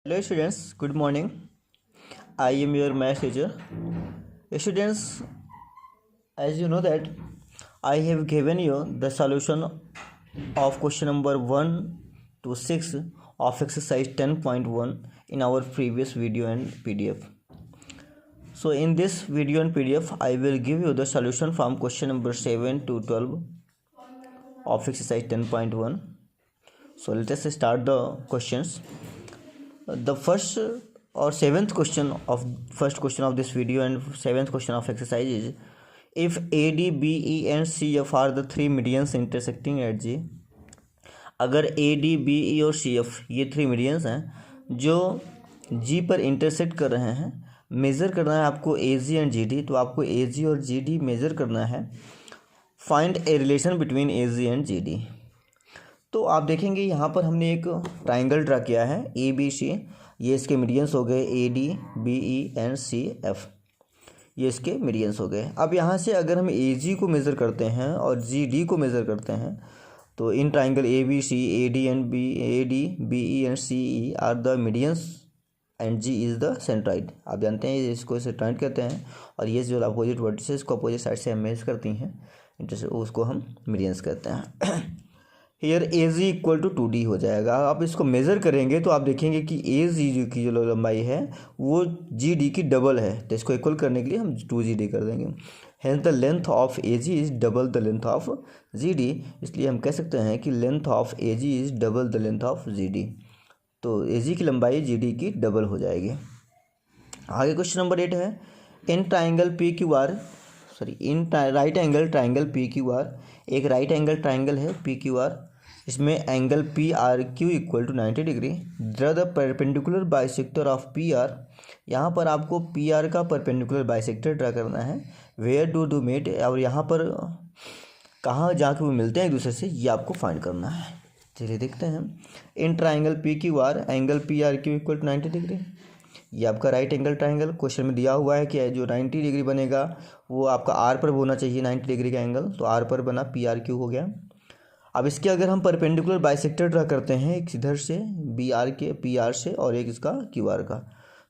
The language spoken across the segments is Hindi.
Hello students, good morning. I am your math teacher. Students, as you know that I have given you the solution of question number 1 to 6 of exercise 10.1 in our previous video and PDF. So in this video and PDF, I will give you the solution from question number 7 to 12 of exercise 10.1. So let us start the questions. The first or seventh question of this video and seventh question of exercise is, if AD, BE and CF are the three medians intersecting at G. अगर AD, BE और CF ये थ्री मीडियंस हैं जो G पर इंटरसेक्ट कर रहे हैं, मेज़र करना है आपको AG एंड GD. तो आपको AG और GD मेज़र करना है. Find a relation between AG and GD. तो आप देखेंगे यहाँ पर हमने एक ट्राइंगल ड्रा किया है ABC. ये इसके मीडियंस हो गए AD, BE एंड CF. ये इसके मीडियंस हो गए. अब यहाँ से अगर हम AG को मेज़र करते हैं और GD को मेज़र करते हैं तो in triangle ABC, AD, BE and CE are the medians and G is the centroid. आप जानते हैं इसको सेंट्राइड कहते हैं और ये जो अपोजिट वर्टिसेस इसको अपोजिट साइड से हम मेज़र करती हैं उसको हम मीडियंस कहते हैं. Hair AG equal to 2D हो जाएगा. आप इसको मेज़र करेंगे तो आप देखेंगे कि AG की जो लंबाई है वो GD की डबल है. तो इसको इक्वल करने के लिए हम 2GD कर देंगे. Hence the length of AG is double the length of GD. इसलिए हम कह सकते हैं कि length of AG is double the length of GD. तो AG की लंबाई GD की डबल हो जाएगी. आगे क्वेश्चन नंबर 8 है, in triangle in right angle triangle PQR. एक राइट एंगल ट्राइंगल है PQR. इसमें angle PRQ equal to 90 degree. Draw the perpendicular bisector of PR. यहाँ पर आपको PR का परपेंडिकुलर बाइसेक्टर ड्रा करना है. वेयर डू मेट, और यहाँ पर कहाँ जाके वो मिलते हैं एक दूसरे से, ये आपको फाइंड करना है. चलिए देखते हैं. In triangle PQR angle PRQ equal to 90 degree. ये आपका राइट एंगल ट्राइंगल क्वेश्चन में दिया हुआ है कि जो 90 डिग्री बनेगा वो आपका R पर होना चाहिए 90 डिग्री का एंगल. तो R पर बना PRQ हो गया. अब इसके अगर हम परपेंडिकुलर बाइसेक्टर ड्रा करते हैं, एक इधर से PR से और एक इसका QR का,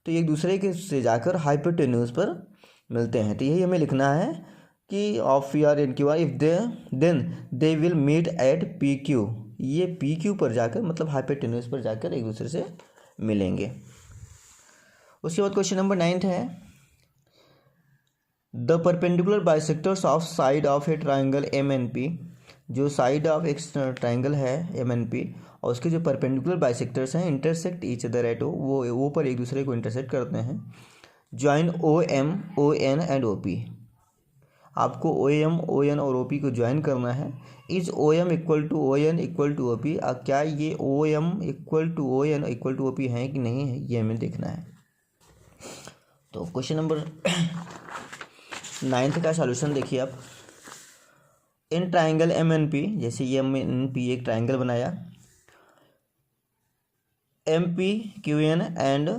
तो एक दूसरे के से जाकर हाइपोटेन्यूज पर मिलते हैं. तो यही हमें लिखना है कि of PR and QR if then they will meet at PQ. ये PQ पर जाकर मतलब हाइपोटेन्यूज पर जाकर एक दूसरे से मिलेंगे. उसके बाद क्वेश्चन नंबर 9 है, the perpendicular bisectors of side of a triangle MNP. जो साइड ऑफ एक ट्राइंगल है MNP और उसके जो परपेंडिकुलर बाइसेक्टर्स हैं इंटरसेक्ट ईच अदर एट वो पर एक दूसरे को इंटरसेक्ट करते हैं. Join OM, ON and OP. आपको OM, ON और OP को ज्वाइन करना है. Is OM equal to ON equal to OP. क्या ये OM equal to ON equal to OP है कि नहीं है, ये हमें देखना है. तो क्वेश्चन नंबर 9 का सॉल्यूशन देखिए आप. इन ट्राइंगल MNP, जैसे ये MNP एक ट्राइंगल बनाया, MP, QN and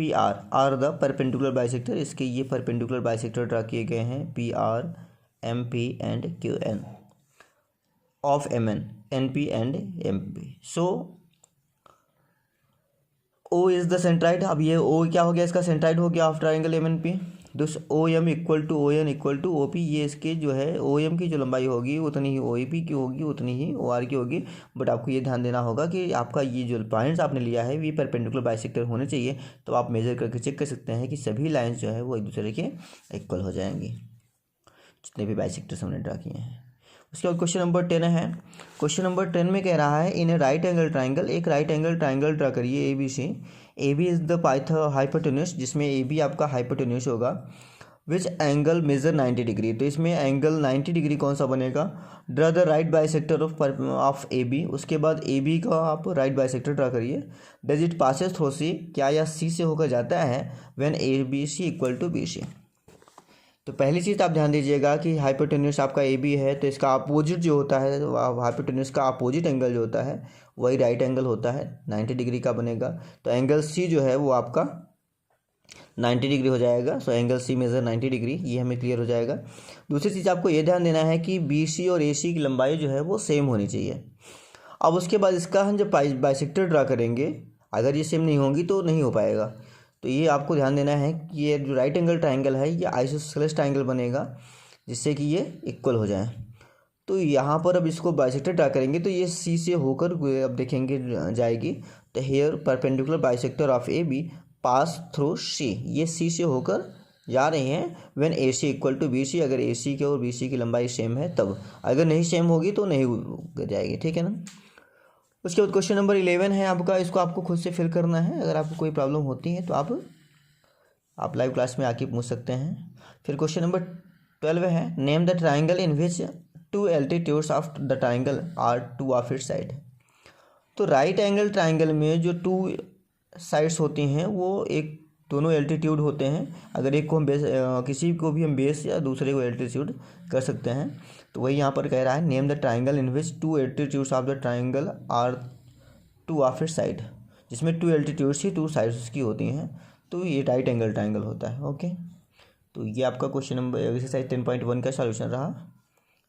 PR are the perpendicular bisector. इसके ये परपेंडिकुलर बाइसेक्टर ड्रा किए गए हैं PR, MP and QN of NP and MP. So O is the centroid. अब ये O क्या हो गया, इसका सेंट्राइड हो गया ऑफ ट्राइंगल MNP. दोस्त OM equal to ON equal to OP. ये इसके जो है OM की जो लंबाई होगी उतनी ही OP की होगी, उतनी ही OR की होगी. बट आपको ये ध्यान देना होगा कि आपका ये जो पॉइंट्स आपने लिया है ये परपेंडिकुलर बाइसेक्टर होने चाहिए. तो आप मेजर करके चेक कर सकते हैं कि सभी लाइंस जो है वो एक दूसरे के इक्वल हो जाएंगी जितने भी बाइसेक्टर्स हमने ड्रा किए हैं. उसके बाद क्वेश्चन नंबर 10 है. क्वेश्चन नंबर 10 में कह रहा है, in a right angle triangle. एक राइट एंगल ट्राइंगल ड्रा करिए ABC. AB is the hypotenuse, जिसमें AB आपका हाइपोटेन्यूस होगा. Which angle measure 90 degree. तो इसमें एंगल 90 डिग्री कौन सा बनेगा. Draw the right bisector of AB. उसके बाद AB का आप राइट बाइसेक्टर ड्रा करिए. Does it passes through C. क्या यह C से होकर जाता है when ABC equal to BC. तो पहली चीज़ आप ध्यान दीजिएगा कि हाइपोटेन्यूस आपका AB है तो इसका अपोजिट जो होता है हाइपोटेन्यूस का अपोजिट एंगल जो होता है वही राइट एंगल होता है, 90 डिग्री का बनेगा. तो एंगल C जो है वो आपका 90 डिग्री हो जाएगा. So angle C measure 90 degree, ये हमें क्लियर हो जाएगा. दूसरी चीज़ आपको ये ध्यान देना है कि BC और AC की लंबाई जो है वो सेम होनी चाहिए. अब उसके बाद इसका हम जब बाइसेक्टर ड्रा करेंगे अगर ये सेम नहीं होंगी तो नहीं हो पाएगा। तो ये आपको ध्यान देना है कि ये जो राइट एंगल ट्राइंगल है ये आइसोसेलेस ट्राइंगल बनेगा जिससे कि ये इक्वल हो जाए। तो यहाँ पर अब इसको बाइसेक्टर ड्रा करेंगे तो ये सी से होकर अब देखेंगे जाएगी। तो here perpendicular bisector of A B pass through C, ये सी से होकर जा रहे हैं when A C equal to B C, अगर ए सी की और बी सी की लंबाई सेम है तब, अगर नहीं सेम होगी तो नहीं जाएगी, ठीक है ना। उसके बाद क्वेश्चन नंबर 11 है आपका, इसको आपको खुद से फिल करना है। अगर आपको कोई प्रॉब्लम होती है तो आप लाइव क्लास में आके पूछ सकते हैं। फिर क्वेश्चन नंबर 12 है, name the triangle in which two altitudes of the triangle are two of it side. तो राइट एंगल ट्राइंगल में जो टू साइड्स होती हैं वो एक दोनों एल्टीट्यूड होते हैं। अगर एक को हम बेस किसी को भी हम बेस या दूसरे को एल्टीट्यूड कर सकते हैं। तो वही यहाँ पर कह रहा है, name the triangle in which two altitudes of the triangle are two of it side, जिसमें टू एल्टीट्यूड्स ही टू साइड्स की होती हैं, तो ये राइट एंगल ट्राइंगल होता है। ओके, तो ये आपका क्वेश्चन नंबर एक्सरसाइज 10.1 का सॉल्यूशन रहा।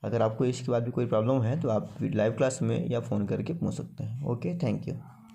अगर आपको इसके बाद भी कोई प्रॉब्लम है तो आप लाइव क्लास में या फ़ोन करके पूछ सकते हैं। Okay, thank you.